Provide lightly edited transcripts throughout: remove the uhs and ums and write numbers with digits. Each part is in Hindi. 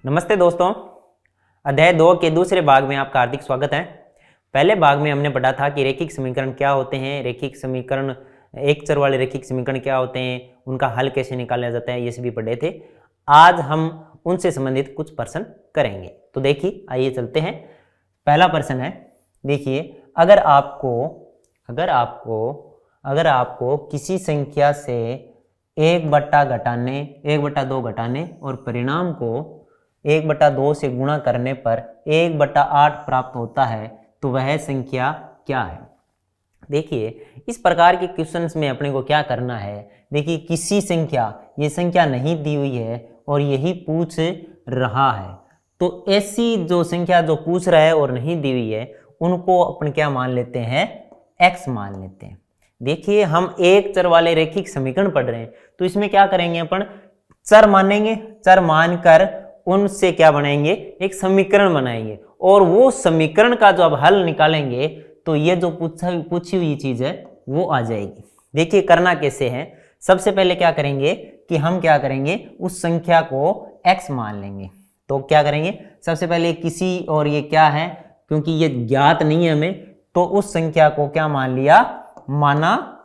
नमस्ते दोस्तों, अध्याय 2 के दूसरे भाग में आपका हार्दिक स्वागत है। पहले भाग में हमने पढ़ा था कि रेखिक समीकरण क्या होते हैं, रेखिक समीकरण एक चर वाले रेखिक समीकरण क्या होते हैं, उनका हल कैसे निकाला जाता है, ये सभी पढ़े थे। आज हम उनसे संबंधित कुछ प्रश्न करेंगे। तो देखिए, आइए चलते हैं। पहला प्रश्न है, देखिए, अगर आपको किसी संख्या से 1/2 घटाने और परिणाम को 1/2 से गुणा करने पर 1/8 प्राप्त होता है, तो वह संख्या क्या है। देखिए, इस प्रकार के क्वेश्चंस में अपने को क्या करना है। देखिए, किसी संख्या, ये संख्या नहीं दी हुई है और यही पूछ रहा है, तो ऐसी जो संख्या जो पूछ रहा है और नहीं दी हुई है, उनको अपन क्या मान लेते हैं, x मान लेते हैं। देखिए, हम एक चर वाले रेखिक समीकरण पढ़ रहे हैं, तो इसमें क्या करेंगे, अपन चर मानेंगे, चर मानकर उनसे क्या बनाएंगे, एक समीकरण बनाएंगे, और वो समीकरण का जो अब हल निकालेंगे तो ये जो पूछी हुई चीज है वो आ जाएगी। देखिए, करना कैसे है। सबसे पहले क्या करेंगे कि हम क्या करेंगे, उस संख्या को x मान लेंगे। तो क्या करेंगे, सबसे पहले किसी, और ये क्या है, क्योंकि ये ज्ञात नहीं है हमें, तो उस संख्या को क्या मान लिया, माना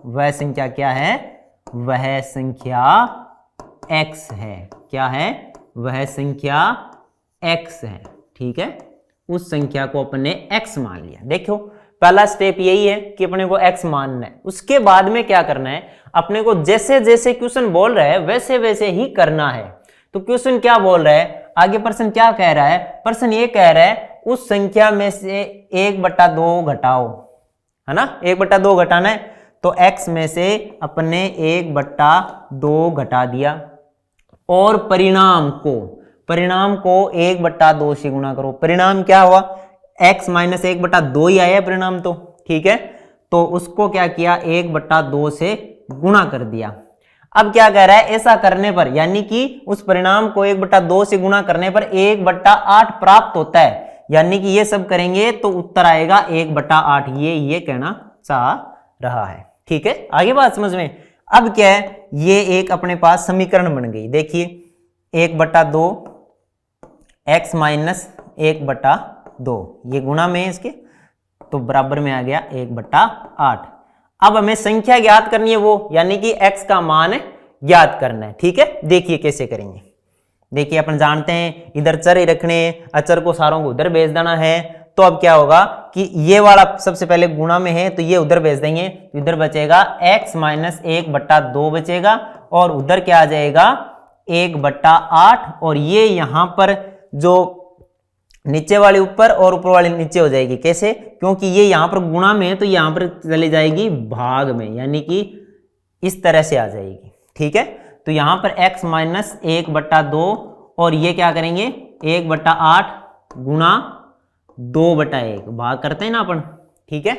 वह संख्या क्या है, वह संख्या x है। क्या है, वह संख्या x है। ठीक है, उस संख्या को अपने x मान लिया। देखो, पहला स्टेप यही है कि अपने को x मानना है। उसके बाद में क्या करना है, अपने को जैसे जैसे क्वेश्चन बोल रहा है वैसे वैसे ही करना है। तो क्वेश्चन क्या बोल रहा है, आगे प्रश्न क्या कह रहा है, प्रश्न ये कह रहा है उस संख्या में से 1/2 घटाओ, है ना, 1/2 घटाना है, तो x में से अपने 1/2 घटा दिया, और परिणाम को 1/2 से गुणा करो। परिणाम क्या हुआ, x माइनस 1/2 ही आया परिणाम, तो ठीक है, तो उसको क्या किया, 1/2 से गुणा कर दिया। अब क्या कह रहा है, ऐसा करने पर, यानी कि उस परिणाम को 1/2 से गुणा करने पर 1/8 प्राप्त होता है, यानी कि ये सब करेंगे तो उत्तर आएगा 1/8। ये कहना चाह रहा है। ठीक है, आगे बात समझ में। अब क्या है, ये एक अपने पास समीकरण बन गई। देखिए, 1/2 x माइनस 1/2, ये गुणा में है इसके, तो बराबर में आ गया 1/8। अब हमें संख्या ज्ञात करनी है, वो यानी कि x का मान ज्ञात करना है। ठीक है, देखिए कैसे करेंगे। देखिए, अपन जानते हैं इधर चर ही रखने, अचर को सारों को उधर भेज देना है। तो अब क्या होगा कि ये वाला सबसे पहले गुणा में है, तो ये उधर भेज देंगे, तो इधर बचेगा x माइनस 1/2 बचेगा, और उधर क्या आ जाएगा 1/8, और ये यहां पर जो नीचे वाली ऊपर और ऊपर वाली नीचे हो जाएगी। कैसे, क्योंकि ये यहां पर गुणा में है, तो यहां पर चली जाएगी भाग में, यानी कि इस तरह से आ जाएगी। ठीक है, तो यहां पर x माइनस 1/2, और ये क्या करेंगे 1/8 गुणा 2/1, भाग करते हैं ना अपन। ठीक है,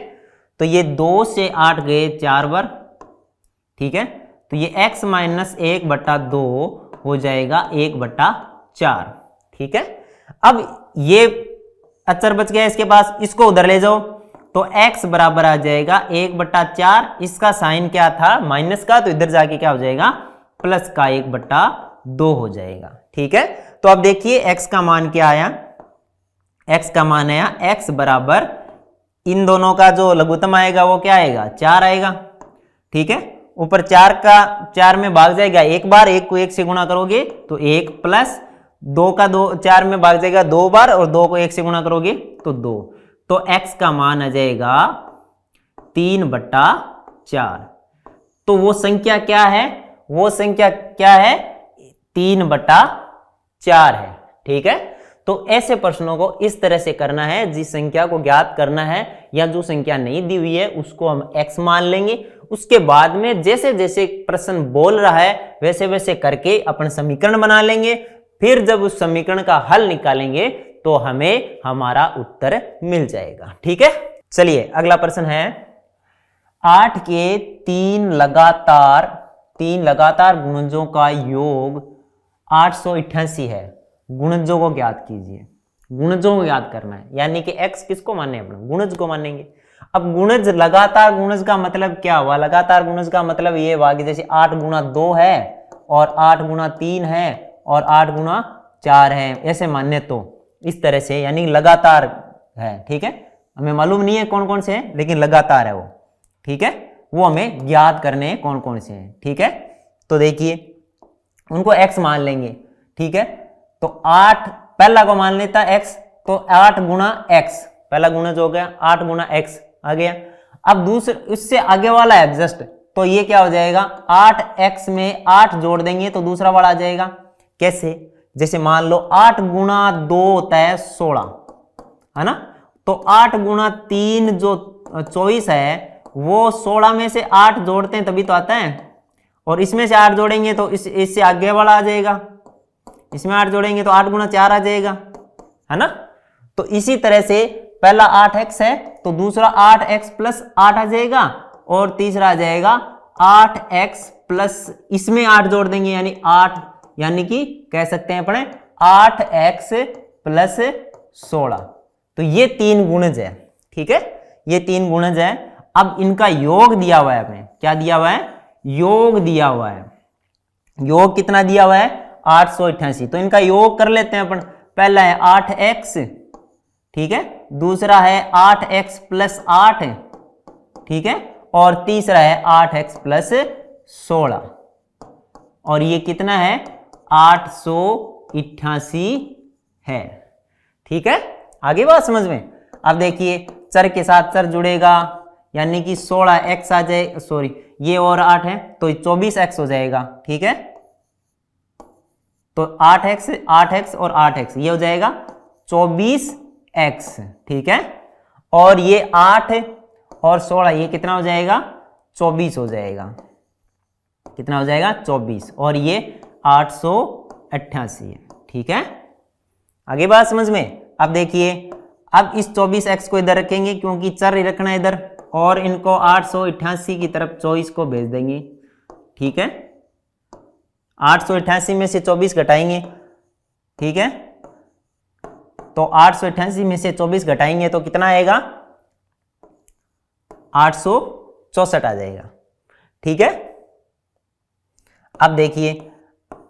तो ये 2 से 8 गए 4 बार। ठीक है, तो ये x माइनस 1/2 हो जाएगा 1/4। ठीक है, अब ये अचर बच गया इसके पास, इसको उधर ले जाओ, तो x बराबर आ जाएगा 1/4। इसका साइन क्या था, माइनस का, तो इधर जाके क्या हो जाएगा, प्लस का 1/2 हो जाएगा। ठीक है, तो अब देखिए x का मान क्या आया, x का मान आया, x बराबर इन दोनों का जो लघुत्तम आएगा वो क्या आएगा, 4 आएगा। ठीक है, ऊपर 4 में भाग जाएगा एक बार, 1 को 1 से गुणा करोगे तो 1, प्लस 2 का 2 4 में भाग जाएगा 2 बार, और 2 को 1 से गुणा करोगे तो 2, तो x का मान आ जाएगा 3/4। तो वो संख्या क्या है, वो संख्या क्या है, 3/4 है। ठीक है, तो ऐसे प्रश्नों को इस तरह से करना है, जिस संख्या को ज्ञात करना है या जो संख्या नहीं दी हुई है उसको हम x मान लेंगे। उसके बाद में जैसे जैसे प्रश्न बोल रहा है वैसे वैसे करके अपन समीकरण बना लेंगे। फिर जब उस समीकरण का हल निकालेंगे तो हमें हमारा उत्तर मिल जाएगा। ठीक है, चलिए अगला प्रश्न है, 8 के 3 लगातार गुणजों का योग 888 है। गुणजों को ज्ञात कीजिए। गुणजों को ज्ञात करना है, यानी कि x किसको मानने, अपना गुणज को मानेंगे। अब गुणज, लगातार गुणज का मतलब क्या हुआ, लगातार गुणज का मतलब ये हुआ कि जैसे 8 गुणा 2 है, और 8 गुणा 3 है, और 8 गुणा 4 है, ऐसे मानने तो इस तरह से, यानी लगातार है, ठीक है। हमें मालूम नहीं है कौन कौन से हैं, लेकिन लगातार है वो, ठीक है। वो हमें ज्ञात करने हैं कौन कौन से हैं, ठीक है। तो देखिए उनको x मान लेंगे, ठीक है। तो 8 पहला को मान लेता x, तो 8 गुणा x, पहला गुणा जो हो गया 8 गुणा x आ गया। अब दूसरे उससे आगे वाला है जस्ट, तो ये क्या हो जाएगा, 8x में 8 जोड़ देंगे तो दूसरा वाला आ जाएगा। कैसे, जैसे मान लो 8 गुणा 2 होता है 16, है ना। तो 8 गुणा 3 जो 24 है, वो 16 में से 8 जोड़ते हैं तभी तो आता है, और इसमें से 8 जोड़ेंगे तो इससे आगे वाला आ जाएगा, इसमें 8 जोड़ेंगे तो 8 गुणा 4 आ जाएगा, है ना। तो इसी तरह से पहला 8x है तो दूसरा 8x प्लस 8 आ जाएगा, और तीसरा आ जाएगा 8x प्लस इसमें 8 जोड़ देंगे यानी 8, यानी कि कह सकते हैं अपने 8x प्लस 16। तो ये 3 गुणज है, ठीक है, ये 3 गुणज है। अब इनका योग दिया हुआ है, अपने क्या दिया हुआ है, योग दिया हुआ है। योग कितना दिया हुआ है, 888। तो इनका योग कर लेते हैं अपन। पहला है 8x, ठीक है, दूसरा है 8x प्लस 8, ठीक है, और तीसरा है 8x प्लस 16, और ये कितना है 888 है, ठीक है। आगे बात समझ में। अब देखिए चर के साथ चर जुड़ेगा, यानी कि 16x आ जाए, सॉरी ये और 8 है तो 24x हो जाएगा, ठीक है। तो 8x और 8x ये हो जाएगा 24x, ठीक है। और ये 8 और 16 ये कितना हो जाएगा, 24 हो जाएगा। कितना हो जाएगा, 24, और ये 888 है, ठीक है। आगे बात समझ में। अब देखिए, अब इस 24x को इधर रखेंगे क्योंकि चर ही रखना है इधर, और इनको 888 की तरफ 24 को भेज देंगे, ठीक है। 888 में से 24 घटाएंगे, ठीक है। तो 888 में से 24 घटाएंगे तो कितना आएगा, 864 आ जाएगा, ठीक है। अब देखिए,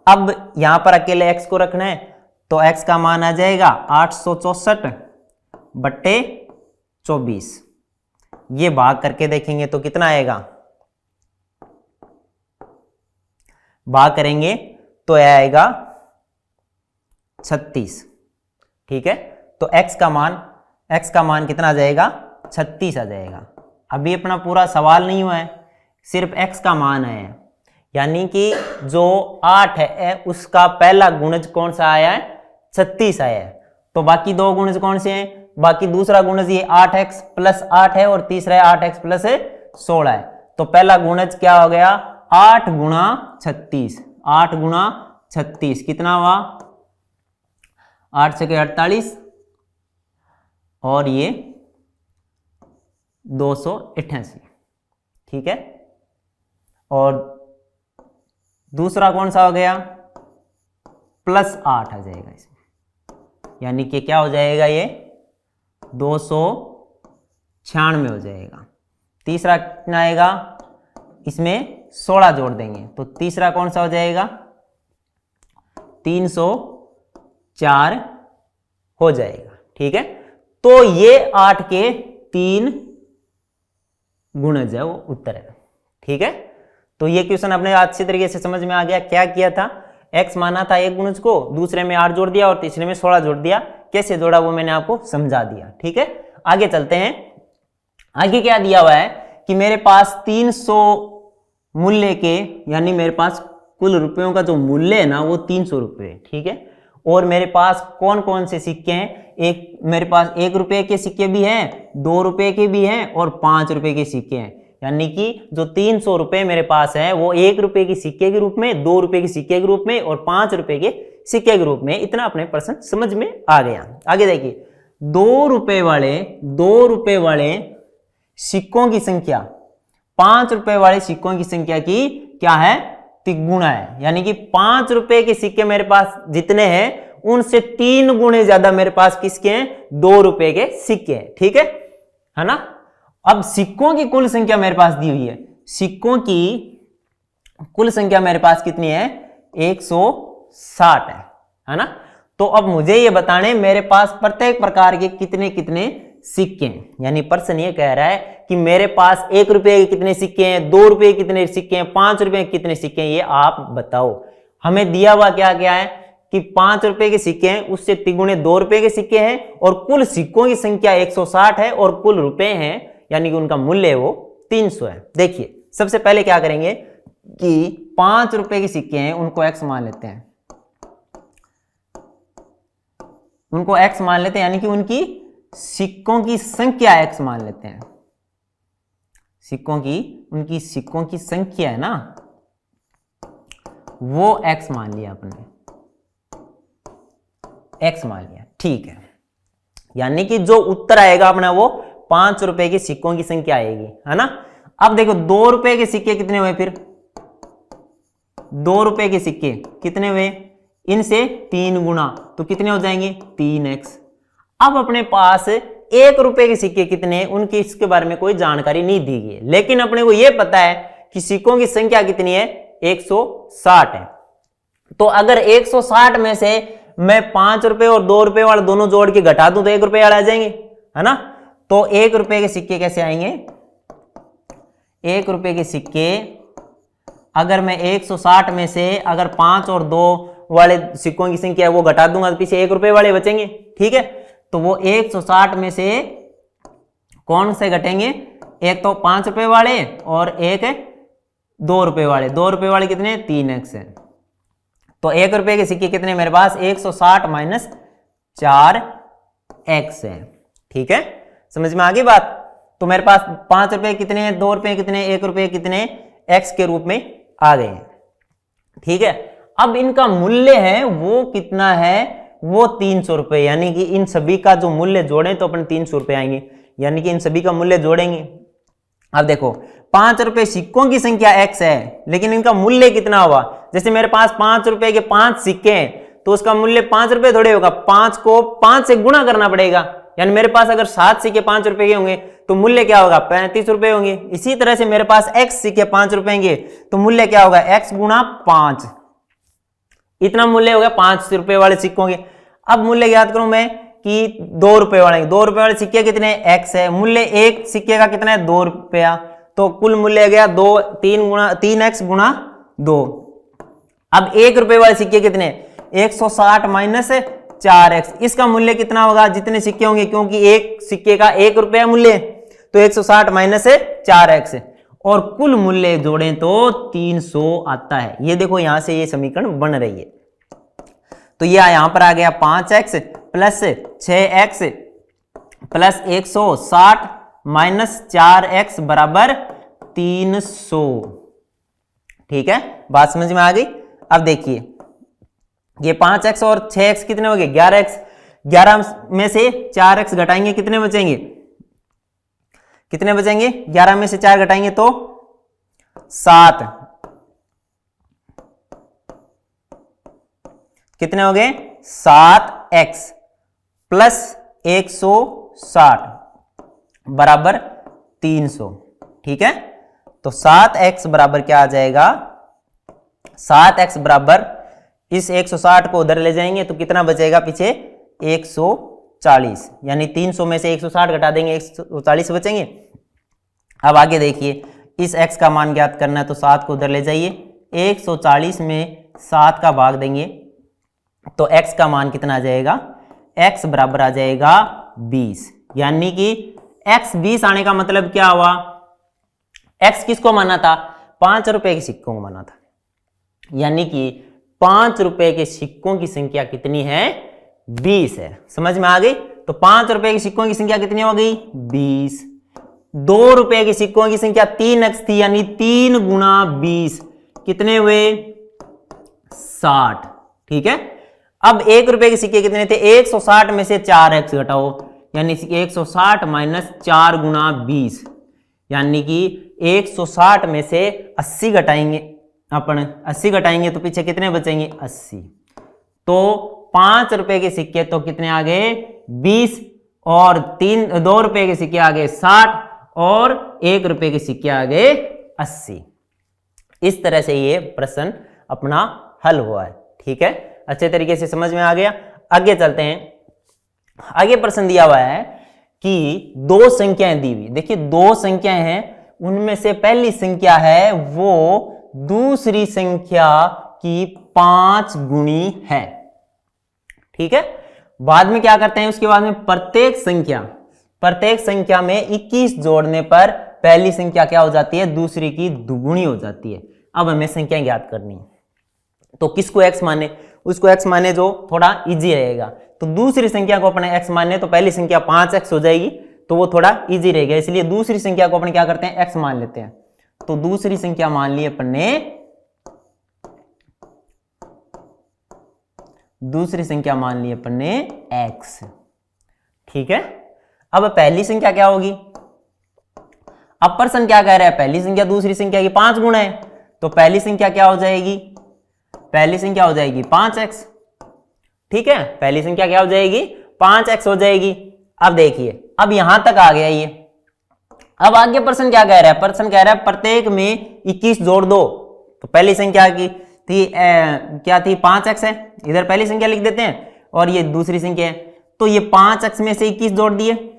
अब यहां पर अकेले x को रखना है तो x का मान आ जाएगा 864 बट्टे 24। ये भाग करके देखेंगे तो कितना आएगा, भाग करेंगे तो आएगा 36, ठीक है। तो x का मान कितना आ जाएगा, 36 आ जाएगा। अभी अपना पूरा सवाल नहीं हुआ है, सिर्फ x का मान है, यानी कि जो 8 है उसका पहला गुणज कौन सा आया है, 36 आया है। तो बाकी दो गुणज कौन से हैं, बाकी दूसरा गुणज ये 8x प्लस 8 है, और तीसरा है 8x प्लस 16 है। तो पहला गुणज क्या हो गया, 8 गुणा 36, 8 गुणा 36 कितना हुआ, 8 से 48, और ये 288, ठीक है। और दूसरा कौन सा हो गया, प्लस 8 आ जाएगा इसमें, यानी कि क्या हो जाएगा, ये 296 हो जाएगा। तीसरा कितना आएगा, इसमें 16 जोड़ देंगे तो तीसरा कौन सा हो जाएगा, 304 हो जाएगा, ठीक है। तो ये 8 के 3 गुणज है, वो उत्तर है, ठीक है। तो ये क्वेश्चन अपने अच्छी तरीके से समझ में आ गया। क्या किया था, x माना था एक गुणज को, दूसरे में 8 जोड़ दिया और तीसरे में 16 जोड़ दिया। कैसे जोड़ा वो मैंने आपको समझा दिया, ठीक है। आगे चलते हैं। आगे क्या दिया हुआ है कि मेरे पास 300 मूल्य के, यानी मेरे पास कुल रुपयों का जो मूल्य है ना वो 300 रुपये है, ठीक है। और मेरे पास कौन कौन से सिक्के हैं, मेरे पास 1 रुपये के सिक्के भी हैं, 2 रुपये के भी हैं, और 5 रुपये के सिक्के हैं। यानी कि जो 300 रुपये मेरे पास है वो 1 रुपये के सिक्के के रूप में, 2 रुपये के सिक्के के रूप में, और 5 रुपये के सिक्के के रूप में। इतना अपने प्रश्न समझ में आ गया। आगे देखिए, 2 रुपये वाले सिक्कों की संख्या 5 रुपये वाले सिक्कों की संख्या की क्या है, तिगुना है। यानी कि 5 रुपये के सिक्के मेरे पास जितने हैं उनसे 3 गुणे ज्यादा मेरे पास किसके हैं, 2 रुपये के सिक्के हैं, ठीक है ना। अब सिक्कों की कुल संख्या मेरे पास दी हुई है, सिक्कों की कुल संख्या मेरे पास कितनी है, 160 है ना। तो अब मुझे ये बताने मेरे पास प्रत्येक प्रकार के कितने कितने सिक्के हैं। यानी प्रश्न ये कह रहा है कि मेरे पास 1 रुपए के कितने सिक्के हैं, 2 रुपए के कितने सिक्के हैं, 5 रुपए के कितने सिक्के हैं, ये आप बताओ। हमें दिया हुआ क्या क्या है कि 5 रुपए के सिक्के हैं, उससे तिगुने 2 रुपए के सिक्के हैं और कुल सिक्कों की संख्या 160 है और कुल रुपए हैं यानी कि उनका मूल्य वो 300 है। देखिए सबसे पहले क्या करेंगे कि 5 रुपए के सिक्के हैं उनको x मान लेते हैं, उनको x मान लेते हैं यानी कि उनकी सिक्कों की संख्या x मान लेते हैं। उनकी सिक्कों की संख्या है ना, वो x मान लिया आपने, x मान लिया, ठीक है। यानी कि जो उत्तर आएगा अपना वो 5 रुपए के सिक्कों की संख्या आएगी, है ना। अब देखो 2 रुपए के सिक्के कितने हुए, फिर 2 रुपए के सिक्के कितने हुए, इनसे 3 गुना तो कितने हो जाएंगे 3x। अब अपने पास 1 रुपए के सिक्के कितने, उनकी इसके बारे में कोई जानकारी नहीं दी गई है, लेकिन अपने को यह पता है कि सिक्कों की संख्या कितनी है 160 है। तो अगर 160 में से मैं 5 रुपए और 2 रुपए वाले दोनों जोड़ के घटा दूं तो 1 रुपए वाले आ जाएंगे, है ना। तो 1 रुपए के सिक्के कैसे आएंगे, 1 रुपए के सिक्के अगर मैं 160 में से अगर 5 और 2 वाले सिक्कों की संख्या वो घटा दूंगा तो पीछे 1 रुपए वाले बचेंगे, ठीक है। तो वो 160 में से कौन से घटेंगे, एक तो 5 रुपए वाले और एक 2 रुपए वाले। 2 रुपए वाले कितने 3x है। तो 1 रुपए के सिक्के कितने मेरे पास 160 माइनस 4x है, ठीक है। समझ में आ गई बात। तो मेरे पास 5 रुपए कितने हैं, 2 रुपए कितने, 1 रुपए कितने x के रूप में आ गए हैं, ठीक है। अब इनका मूल्य है वो कितना है, वो 300 रुपए। यानी कि इन सभी का जो मूल्य जोड़ें तो अपन 300 रुपए आएंगे, यानी कि इन सभी का मूल्य जोड़ेंगे। अब देखो 5 रुपए सिक्कों की संख्या x है, लेकिन इनका मूल्य कितना हुआ। जैसे मेरे पास 5 रुपए के 5 सिक्के हैं तो उसका मूल्य 5 रुपए थोड़े होगा, 5 को 5 से गुणा करना पड़ेगा। यानी मेरे पास अगर 7 सिक्के 5 रुपए के होंगे तो मूल्य क्या होगा 35 रुपए होंगे। इसी तरह से मेरे पास x सिक्के 5 रुपए के तो मूल्य क्या होगा x गुणा 5, इतना मूल्य होगा 5 रुपए वाले सिक्कों के। अब मूल्य याद करूं मैं कि 2 रुपए वाले सिक्के कितने x है, मूल्य एक सिक्के का कितना है 2 रुपया, तो कुल मूल्य गया 3x गुणा 2। अब 1 रुपए वाले सिक्के कितने 160 माइनस 4x, इसका मूल्य कितना होगा जितने सिक्के होंगे, क्योंकि एक सिक्के का 1 रुपया मूल्य तो 160 माइनस 4x और कुल मूल्य जोड़ें तो 300 आता है। ये देखो यहां से ये समीकरण बन रही है। तो ये यहां पर आ गया 5x plus 6x plus 160 minus 4x बराबर 300, ठीक है। बात समझ में आ गई। अब देखिए ये 5x और 6x कितने हो गए 11x, 11 में से 4x घटाएंगे कितने बचेंगे, 11 में से 4 घटाएंगे तो 7, कितने हो गए 7x प्लस 160 बराबर 300, ठीक है। तो 7x बराबर क्या आ जाएगा, 7x बराबर इस 160 को उधर ले जाएंगे तो कितना बचेगा पीछे 140, यानी 300 में से 160 घटा देंगे 140 बचेंगे। अब आगे देखिए इस x का मान ज्ञात करना है तो 7 को उधर ले जाइए, 140 में 7 का भाग देंगे तो x का मान कितना आ जाएगा, x बराबर आ जाएगा 20। यानी कि x 20 आने का मतलब क्या हुआ, x किसको माना था 5 रुपए के सिक्कों को माना था। यानी कि 5 रुपए के सिक्कों की संख्या कितनी है 20 है। समझ में आ गई। तो 5 रुपए के सिक्कों की संख्या कितनी हो गई 20। 2 रुपए के सिक्कों की संख्या 3x थी, यानी 3 गुना 20 कितने हुए 60, ठीक है। अब 1 रुपए के सिक्के कितने थे 160 में से 4x घटाओ, यानी 160 माइनस 4 गुना 20, यानी कि 160 में से 80 घटाएंगे अपन, 80 घटाएंगे तो पीछे कितने बचेंगे 80। तो 5 रुपए के सिक्के तो कितने आ गए 20 और 2 रुपए के सिक्के आ गए 60 और 1 रुपए के सिक्के आ गए 80। इस तरह से ये प्रश्न अपना हल हुआ है, ठीक है। अच्छे तरीके से समझ में आ गया। आगे चलते हैं। आगे प्रश्न दिया हुआ है कि दो संख्याएं दी हुई, देखिए दो संख्याएं हैं, उनमें से पहली संख्या है वो दूसरी संख्या की 5 गुणी है। ठीक है, बाद में क्या करते हैं, उसके बाद में प्रत्येक संख्या में 21 जोड़ने पर पहली संख्या क्या हो जाती है, दूसरी की दुगुनी हो जाती है। अब हमें संख्या ज्ञात करनी है, तो किसको x माने, उसको x माने जो थोड़ा इजी रहेगा। तो दूसरी संख्या को अपने x माने तो पहली संख्या 5x हो जाएगी, तो वो थोड़ा इजी रहेगा, इसलिए दूसरी संख्या को अपन क्या करते हैं, x मान लेते हैं। तो दूसरी संख्या मान ली अपन ने, दूसरी संख्या मान ली अपन ने x। ठीक है, अब पहली संख्या क्या होगी, अब प्रश्न क्या कह रहा है, पहली संख्या दूसरी संख्या की 5 गुना है, तो पहली संख्या क्या हो जाएगी, पहली संख्या हो जाएगी 5x। ठीक है, पहली संख्या क्या हो जाएगी, 5x हो जाएगी। अब देखिए, अब यहां तक आ गया ये। अब आगे प्रश्न क्या कह रहा है, प्रश्न कह रहा है प्रत्येक में 21 जोड़ दो। तो पहली संख्या की थी क्या थी, 5x है, इधर पहली संख्या लिख देते हैं, और ये दूसरी संख्या है, तो ये 5x में से 21 जोड़ दिए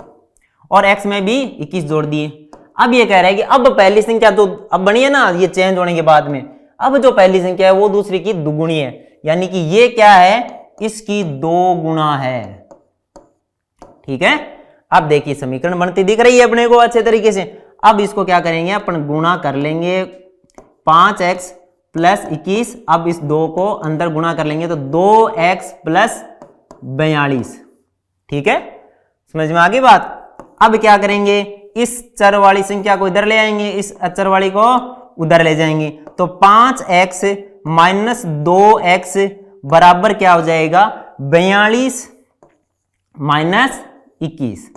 और x में भी 21 जोड़ दिए। अब ये कह रहा है कि अब पहली संख्या तो अब बनी है ना, ये चेंज होने के बाद में, अब जो पहली संख्या है वो दूसरी की दुगुनी है, यानी कि ये क्या है, इसकी 2 गुना है। ठीक है, अब देखिए समीकरण बनती दिख रही है अपने को अच्छे तरीके से। अब इसको क्या करेंगे, अपन गुणा कर लेंगे 5x प्लस 21, अब इस 2 को अंदर गुणा कर लेंगे तो 2x प्लस 42। ठीक है, समझ में आ गई बात। अब क्या करेंगे, इस चर वाली संख्या को इधर ले आएंगे, इस अचर वाली को उधर ले जाएंगे, तो 5x माइनस 2x बराबर क्या हो जाएगा, 42 माइनस 21।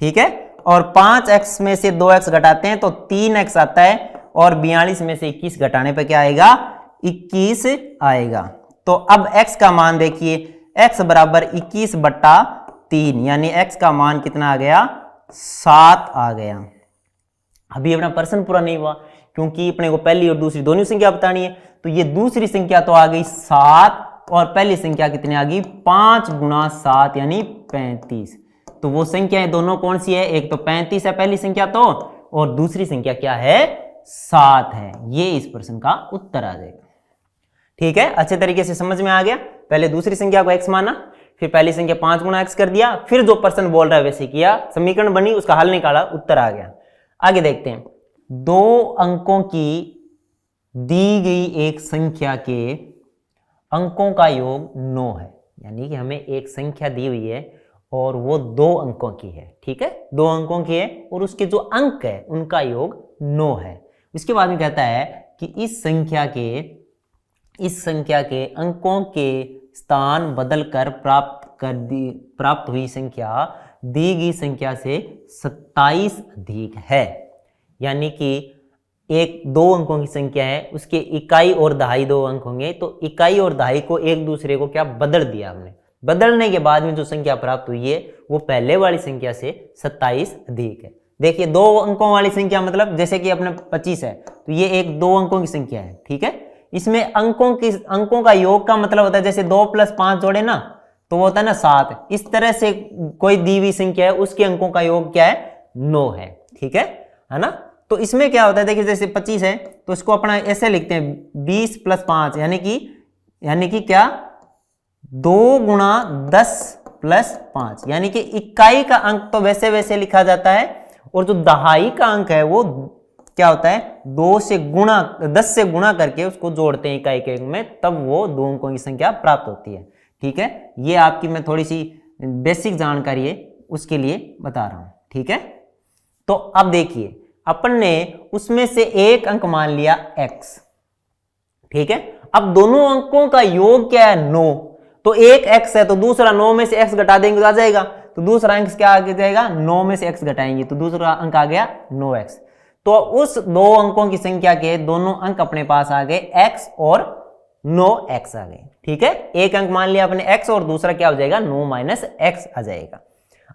ठीक है, और 5x में से 2x घटाते हैं तो 3x आता है, और 42 में से 21 घटाने पर क्या आएगा, 21 आएगा। तो अब x का मान देखिए, x बराबर 21/3, यानी x का मान कितना आ गया, 7 आ गया। अभी अपना प्रश्न पूरा नहीं हुआ, क्योंकि अपने को पहली और दूसरी दोनों संख्या बतानी है। तो ये दूसरी संख्या तो आ गई 7, और पहली संख्या कितनी आ गई, 5 गुणा 7 यानी 35। तो वो संख्याएं दोनों कौन सी है, एक तो 35 है पहली संख्या तो, और दूसरी संख्या क्या है, 7 है। ये इस प्रश्न का उत्तर आ जाएगा। ठीक है, अच्छे तरीके से समझ में आ गया। पहले दूसरी संख्या को x माना, फिर पहली संख्या 5 गुणा x कर दिया, फिर जो प्रश्न बोल रहा है वैसे किया, समीकरण बनी, उसका हल निकाला, उत्तर आ गया। आगे देखते हैं, 2 अंकों की दी गई एक संख्या के अंकों का योग 9 है, यानी कि हमें एक संख्या दी हुई है और वो 2 अंकों की है। ठीक है, 2 अंकों की है और उसके जो अंक है उनका योग 9 है। इसके बाद में कहता है कि इस संख्या के अंकों के स्थान बदलकर प्राप्त हुई संख्या दी गई संख्या से 27 अधिक है। यानी कि एक 2 अंकों की संख्या है, उसके इकाई और दहाई 2 अंक होंगे, तो इकाई और दहाई को एक दूसरे को क्या बदल दिया हमने, बदलने के बाद में जो संख्या प्राप्त हुई है वो पहले वाली संख्या से 27 अधिक है। देखिए 2 अंकों वाली संख्या मतलब जैसे कि अपने 25 है, तो ये एक 2 अंकों की संख्या है। ठीक है, इसमें अंकों का योग का मतलब होता है, जैसे 2 + 5 जोड़े ना तो वो होता है ना 7। इस तरह से कोई दी हुई संख्या है, उसके अंकों का योग क्या है, 9 है। ठीक है ना। तो इसमें क्या होता है, देखिए जैसे 25 है तो इसको अपना ऐसे लिखते हैं 20 + 5, यानी कि क्या 2 गुणा 10 + 5, यानी कि इकाई का अंक तो वैसे वैसे लिखा जाता है, और जो दहाई का अंक है वो क्या होता है, 10 से गुणा करके उसको जोड़ते हैं इकाई के अंक में, तब वो 2 अंकों की संख्या प्राप्त होती है। ठीक है, ये आपकी मैं थोड़ी सी बेसिक जानकारी है उसके लिए बता रहा हूं। ठीक है, तो अब देखिए अपन ने उसमें से एक अंक मान लिया x। ठीक है, अब दोनों अंकों का योग क्या है, 9, तो एक x है तो दूसरा 9 में से x घटा देंगे तो आ जाएगा, तो दूसरा अंक क्या आ जाएगा, 9 में से x घटाएंगे तो दूसरा अंक आ गया 9x। तो उस 2 अंकों की संख्या के दोनों अंक अपने पास आ गए, x और 9x आ गए। ठीक है, एक अंक मान लिया अपने x और दूसरा क्या हो जाएगा, 9 - x आ जाएगा।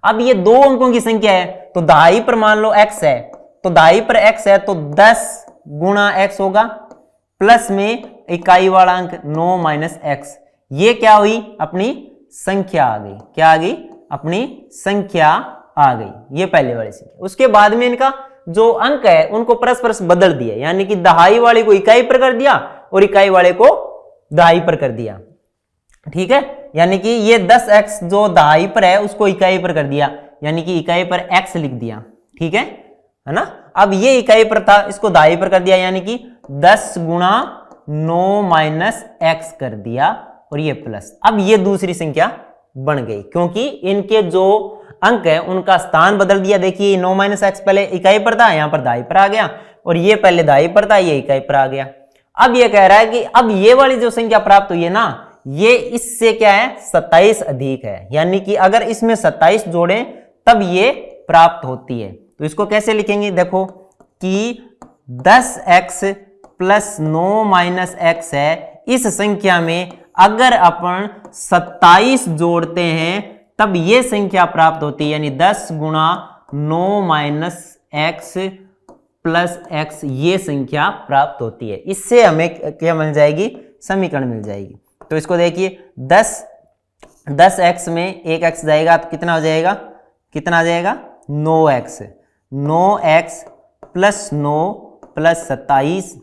अब ये 2 अंकों की संख्या है तो दहाई पर मान लो x है, तो दहाई पर x है तो 10 गुणा x होगा, प्लस में इकाई वाला अंक 9 - x, ये क्या हुई अपनी संख्या आ गई। क्या आ गई? अपनी संख्या आ गई, ये पहले वाली संख्या। उसके बाद में इनका जो अंक है उनको परस्पर बदल दिया, यानी कि दहाई वाले को इकाई पर कर दिया और इकाई वाले को दहाई पर कर दिया। ठीक है, यानी कि ये 10x जो दहाई पर है उसको इकाई पर कर दिया, यानी कि इकाई पर x लिख दिया। ठीक है ना। अब ये इकाई पर था, इसको दहाई पर कर दिया, यानी कि 10 गुणा 9 माइनस x कर दिया और ये प्लस। अब ये दूसरी संख्या बन गई, क्योंकि इनके जो अंक है उनका स्थान बदल दिया। देखिए 9 माइनस एक्स पहले इकाई पर था, यहां पर दहाई पर आ गया, और ये पहले दहाई पर था, ये इकाई पर आ गया। अब ये कह रहा है कि अब ये वाली जो संख्या प्राप्त हुई है ना, ये इससे क्या है? 27 अधिक है, यानी कि अगर इसमें 27 जोड़े तब ये प्राप्त होती है। तो इसको कैसे लिखेंगे? देखो कि 10x प्लस 9 माइनस एक्स है, इस संख्या में अगर अपन 27 जोड़ते हैं तब ये संख्या प्राप्त होती है, यानी 10 गुणा 9 माइनस एक्स प्लस एक्स, ये संख्या प्राप्त होती है। इससे हमें क्या मिल जाएगी? समीकरण मिल जाएगी। तो इसको देखिए 10x में एक x जाएगा तो कितना हो जाएगा? कितना आ जाएगा? 9x। 9x प्लस 9 प्लस 27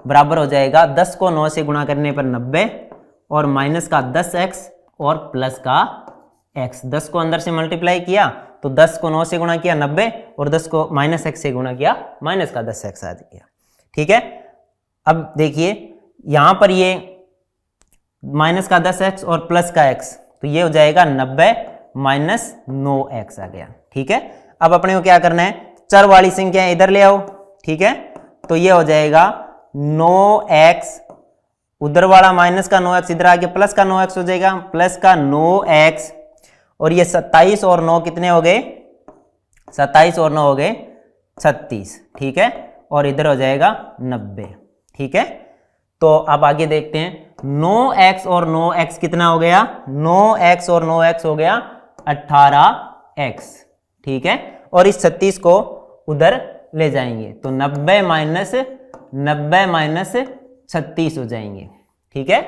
बराबर हो जाएगा 10 को 9 से गुणा करने पर 90 और माइनस का 10x और प्लस का x। 10 को अंदर से मल्टीप्लाई किया तो 10 को 9 से गुणा किया 90 और 10 को माइनस x से गुणा किया माइनस का 10x आ गया। ठीक है, अब देखिए यहां पर ये माइनस का 10x और प्लस का x, तो ये हो जाएगा 90 माइनस 9x आ गया। ठीक है, अब अपने को क्या करना है? चर वाली संख्या इधर ले आओ। ठीक है, तो ये हो जाएगा 9x, उधर वाला माइनस का 9x इधर आके प्लस का 9x हो जाएगा, प्लस का 9x, और ये 27 और 9 कितने हो गए? 27 और 9 हो गए 36। ठीक है, और इधर हो जाएगा 90। ठीक है, तो अब आगे देखते हैं 9x और 9x कितना हो गया? 9x और 9x हो गया 18x। ठीक है, और इस 36 को उधर ले जाएंगे तो 90 माइनस 36 हो जाएंगे। ठीक है,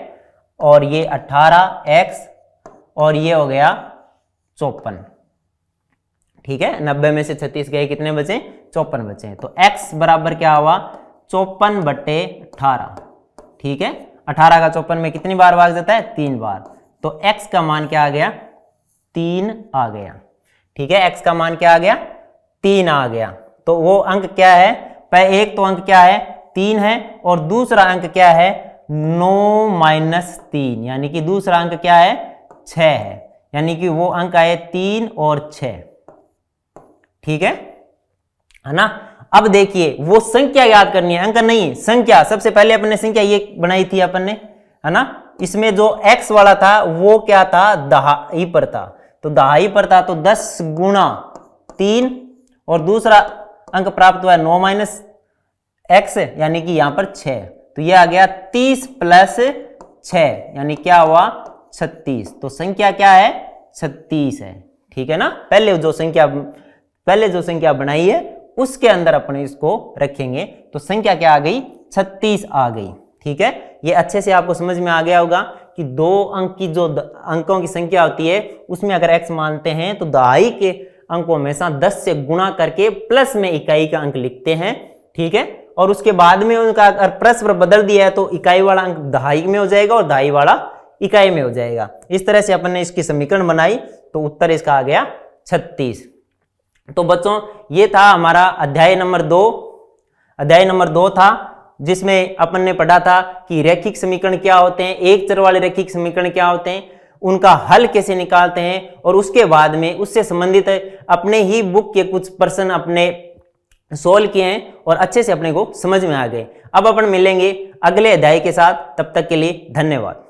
और ये 18x और ये हो गया 54। ठीक है, 90 में से 36 गए, कितने बचे? 54 बचे। तो x बराबर क्या हुआ? 54/18। ठीक है, 18 का 54 में कितनी बार भाग जाता है? 3 बार। तो x का मान क्या आ गया? 3 आ गया। ठीक है, x का मान क्या आ गया? 3 आ गया। तो वो अंक क्या है? एक तो अंक क्या है? 3 है, और दूसरा अंक क्या है? 9 माइनस 3, यानी कि दूसरा अंक क्या है? 6 है, यानी कि वो अंक आए 3 और 6। ठीक है ना। अब देखिए वो संख्या याद करनी है, अंक नहीं, संख्या। सबसे पहले अपने संख्या ये बनाई थी अपन ने, है ना। इसमें जो x वाला था वो क्या था? दहाई पर था, तो दहाई पर था तो 10 गुणा 3, और दूसरा अंक प्राप्त हुआ 9 माइनस x, यानी कि यहां पर 6। तो ये आ गया 30 प्लस 6, यानी क्या हुआ? 36। तो संख्या क्या है? 36 है। ठीक है ना। पहले जो संख्या बनाई है उसके अंदर अपने इसको रखेंगे, तो संख्या क्या आ गई? 36 आ गई। ठीक है, ये अच्छे से आपको समझ में आ गया होगा कि 2 अंक की जो अंकों की संख्या होती है उसमें अगर x मानते हैं तो दहाई के अंक को हमेशा 10 से गुणा करके प्लस में इकाई का अंक लिखते हैं। ठीक है, और उसके बाद में उनका अगर परस्पर बदल दिया है तो इकाई वाला अंक दहाई में हो जाएगा और दहाई वाला इकाई में हो जाएगा। इस तरह से अपन ने इसकी समीकरण बनाई तो उत्तर इसका आ गया 36। तो बच्चों ये था हमारा अध्याय नंबर 2। अध्याय नंबर 2 था जिसमें अपन ने पढ़ा था कि रैखिक समीकरण क्या होते हैं, एक चर वाले रैखिक समीकरण क्या होते हैं, उनका हल कैसे निकालते हैं, और उसके बाद में उससे संबंधित अपने ही बुक के कुछ प्रश्न अपने सोल्व किए हैं और अच्छे से अपने को समझ में आ गए। अब अपन मिलेंगे अगले अध्याय के साथ, तब तक के लिए धन्यवाद।